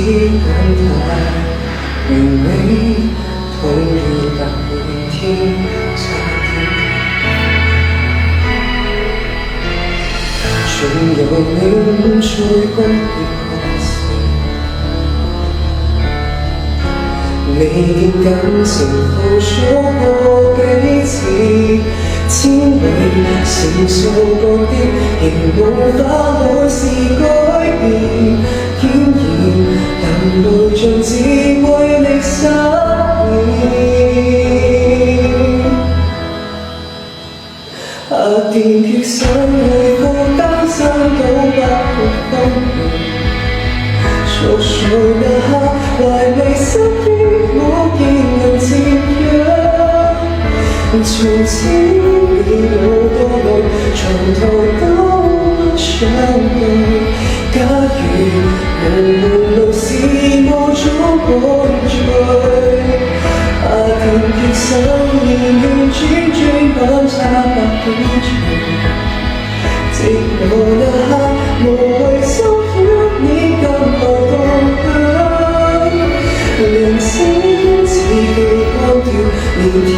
感太完美，痛與白每天差點。仲有你在公園看時，你見感情付出過幾次，千位成數個的，仍無法每時改變，竟然能無盡智慧力失眠。下定決心回復單身都不會分離，熟睡那刻懷疑失憶我仍能接壤，從此你有多愛，從頭都不想對。假如無門路是無種改取，下定決心仍願轉轉板差百幾場，寂寞那刻無謂心喐你更來共享，鈴聲似被關掉，連天